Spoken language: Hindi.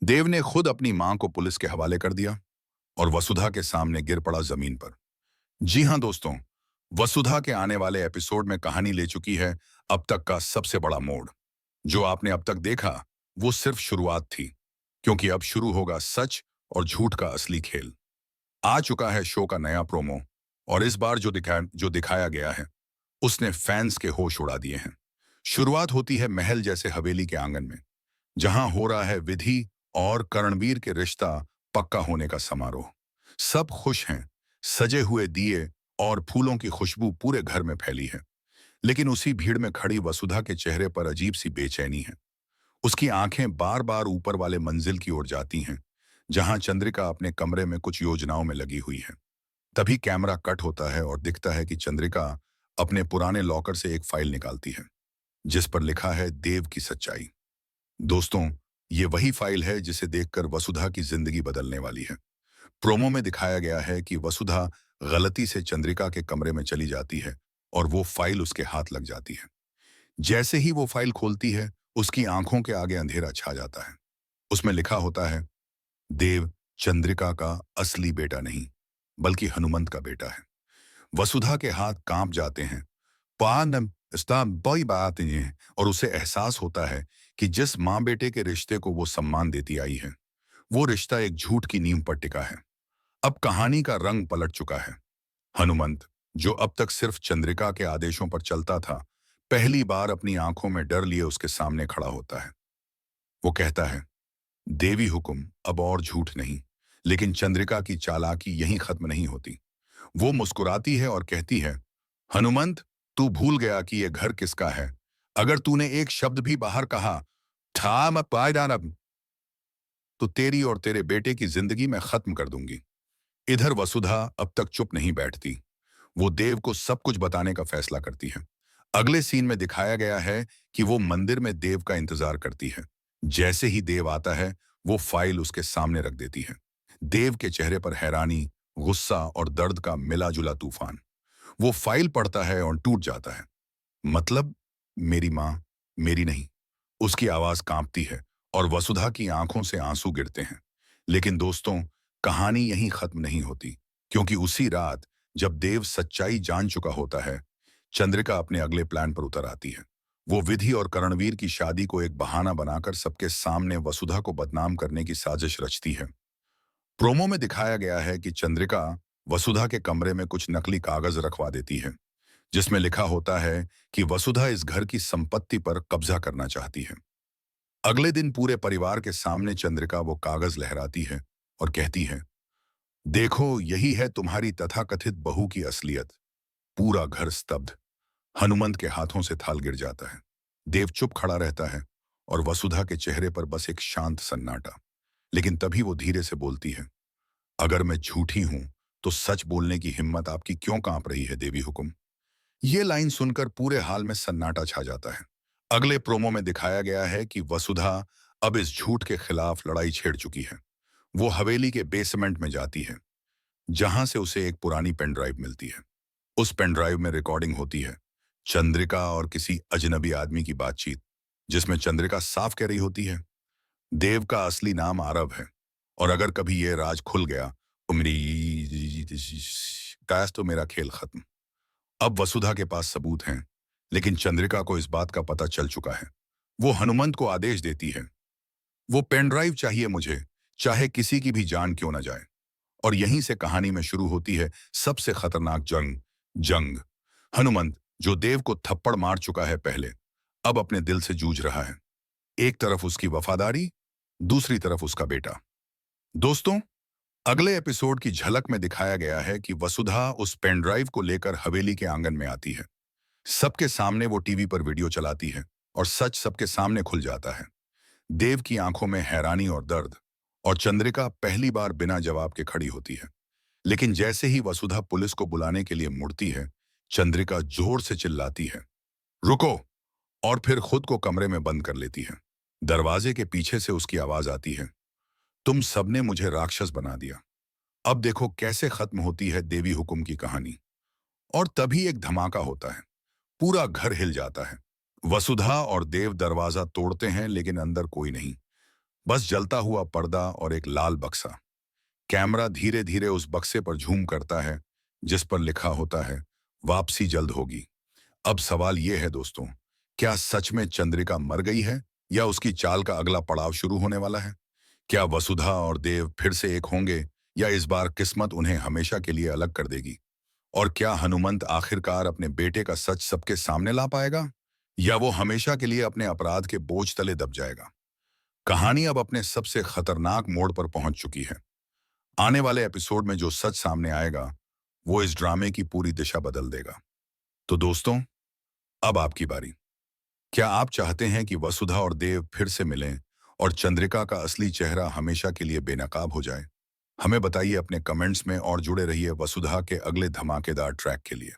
देव ने खुद अपनी मां को पुलिस के हवाले कर दिया और वसुधा के सामने गिर पड़ा जमीन पर। जी हां दोस्तों, वसुधा के आने वाले एपिसोड में कहानी ले चुकी है अब तक का सबसे बड़ा मोड़। जो आपने अब तक देखा वो सिर्फ शुरुआत थी, क्योंकि अब शुरू होगा सच और झूठ का असली खेल। आ चुका है शो का नया प्रोमो, और इस बार जो दिखाया गया है उसने फैंस के होश उड़ा दिए हैं। शुरुआत होती है महल जैसे हवेली के आंगन में, जहां हो रहा है विधि और करणवीर के रिश्ता पक्का होने का समारोह। सब खुश हैं, सजे हुए दिए और फूलों की खुशबू पूरे घर में फैली है। लेकिन उसी भीड़ में खड़ी वसुधा के चेहरे पर अजीब सी बेचैनी है। उसकी आंखें बार बार ऊपर वाले मंजिल की ओर जाती हैं, जहां चंद्रिका अपने कमरे में कुछ योजनाओं में लगी हुई है। तभी कैमरा कट होता है और दिखता है कि चंद्रिका अपने पुराने लॉकर से एक फाइल निकालती है, जिस पर लिखा है देव की सच्चाई। दोस्तों, ये वही फाइल है जिसे देखकर वसुधा की जिंदगी बदलने वाली है। प्रोमो में दिखाया गया है कि वसुधा गलती से चंद्रिका के कमरे में चली जाती है और वो फाइल उसके हाथ लग जाती है। जैसे ही वो फाइल खोलती है, उसकी आंखों के आगे अंधेरा छा जाता है। उसमें लिखा होता है, देव चंद्रिका का असली बेटा नहीं, बल्कि हनुमंत का बेटा है। वसुधा के हाथ कांप जाते हैं। पान इसका बड़ी बात नहीं है, और उसे एहसास होता है कि जिस माँ बेटे के रिश्ते को वो सम्मान देती आई है, वो रिश्ता एक झूठ की नींव पर टिका है। अब कहानी का रंग पलट चुका है। हनुमंत, जो अब तक सिर्फ चंद्रिका के आदेशों पर चलता था, पहली बार अपनी आंखों में डर लिए उसके सामने खड़ा होता है। वो कहता है, देवी हुक्म अब और झूठ नहीं। लेकिन चंद्रिका की चालाकी यहीं खत्म नहीं होती। वो मुस्कुराती है और कहती है, हनुमंत, तू भूल गया कि ये घर किसका है। अगर तूने एक शब्द भी बाहर कहा था मैं पायदानब, तो तेरी और तेरे बेटे की जिंदगी मैं खत्म कर दूंगी। इधर वसुधा अब तक चुप नहीं बैठती। वो देव को सब कुछ बताने का फैसला करती है। अगले सीन में दिखाया गया है कि वो मंदिर में देव का इंतजार करती है। जैसे ही देव आता है, वो फाइल उसके सामने रख देती है। देव के चेहरे पर हैरानी, गुस्सा और दर्द का मिला जुला तूफान। वो फाइल पढ़ता है और टूट जाता है। मतलब, मेरी मां, मेरी नहीं। उसकी आवाज कांपती है और वसुधा की आंखों से आंसू गिरते हैं। लेकिन दोस्तों, कहानी यहीं खत्म नहीं होती, क्योंकि उसी रात जब देव सच्चाई जान चुका होता है, चंद्रिका अपने अगले प्लान पर उतर आती है। वो विधि और करणवीर की शादी को एक बहाना बनाकर सबके सामने वसुधा को बदनाम करने की साजिश रचती है। प्रोमो में दिखाया गया है कि चंद्रिका वसुधा के कमरे में कुछ नकली कागज रखवा देती है, जिसमें लिखा होता है कि वसुधा इस घर की संपत्ति पर कब्जा करना चाहती है। अगले दिन पूरे परिवार के सामने चंद्रिका वो कागज लहराती है और कहती है, देखो यही है तुम्हारी तथाकथित बहू की असलियत। पूरा घर स्तब्ध। हनुमंत के हाथों से थाल गिर जाता है। देव चुप खड़ा रहता है और वसुधा के चेहरे पर बस एक शांत सन्नाटा। लेकिन तभी वो धीरे से बोलती है, अगर मैं झूठी हूं तो सच बोलने की हिम्मत आपकी क्यों कांप रही है देवी हुकुम। ये लाइन सुनकर पूरे हाल में सन्नाटा छा जाता है। अगले प्रोमो में दिखाया गया है कि वसुधा अब इस झूठ के खिलाफ लड़ाई छेड़ चुकी है। वो हवेली के बेसमेंट में जाती है, जहां से उसे एक पुरानी पेन ड्राइव मिलती है। उस पेन ड्राइव में रिकॉर्डिंग होती है, चंद्रिका और किसी अजनबी आदमी की बातचीत, जिसमें चंद्रिका साफ कह रही होती है, देव का असली नाम आरव है, और अगर कभी ये राज खुल गया तो मेरी कैस तो मेरा खेल खत्म। अब वसुधा के पास सबूत हैं, लेकिन चंद्रिका को इस बात का पता चल चुका है। वो हनुमंत को आदेश देती है, वो पेन ड्राइव चाहिए मुझे, चाहे किसी की भी जान क्यों ना जाए। और यहीं से कहानी में शुरू होती है सबसे खतरनाक जंग। हनुमंत, जो देव को थप्पड़ मार चुका है पहले, अब अपने दिल से जूझ रहा है। एक तरफ उसकी वफादारी, दूसरी तरफ उसका बेटा। दोस्तों, अगले एपिसोड की झलक में दिखाया गया है कि वसुधा उस पेन ड्राइव को लेकर हवेली के आंगन में आती है। सबके सामने वो टीवी पर वीडियो चलाती है और सच सबके सामने खुल जाता है। देव की आंखों में हैरानी और दर्द, और चंद्रिका पहली बार बिना जवाब के खड़ी होती है। लेकिन जैसे ही वसुधा पुलिस को बुलाने के लिए मुड़ती है, चंद्रिका जोर से चिल्लाती है, रुको, और फिर खुद को कमरे में बंद कर लेती है। दरवाजे के पीछे से उसकी आवाज आती है, तुम सबने मुझे राक्षस बना दिया। अब देखो कैसे खत्म होती है देवी हुकुम की कहानी। और तभी एक धमाका होता है। पूरा घर हिल जाता है। वसुधा और देव दरवाजा तोड़ते हैं, लेकिन अंदर कोई नहीं। बस जलता हुआ पर्दा और एक लाल बक्सा। कैमरा धीरे धीरे उस बक्से पर झूम करता है जिस पर लिखा होता है, वापसी जल्द होगी। अब सवाल यह है दोस्तों, क्या सच में चंद्रिका मर गई है या उसकी चाल का अगला पड़ाव शुरू होने वाला है? क्या वसुधा और देव फिर से एक होंगे या इस बार किस्मत उन्हें हमेशा के लिए अलग कर देगी? और क्या हनुमंत आखिरकार अपने बेटे का सच सबके सामने ला पाएगा या वो हमेशा के लिए अपने अपराध के बोझ तले दब जाएगा? कहानी अब अपने सबसे खतरनाक मोड़ पर पहुंच चुकी है। आने वाले एपिसोड में जो सच सामने आएगा वो इस ड्रामे की पूरी दिशा बदल देगा। तो दोस्तों, अब आपकी बारी। क्या आप चाहते हैं कि वसुधा और देव फिर से मिलें और चंद्रिका का असली चेहरा हमेशा के लिए बेनकाब हो जाए? हमें बताइए अपने कमेंट्स में और जुड़े रहिए वसुधा के अगले धमाकेदार ट्रैक के लिए।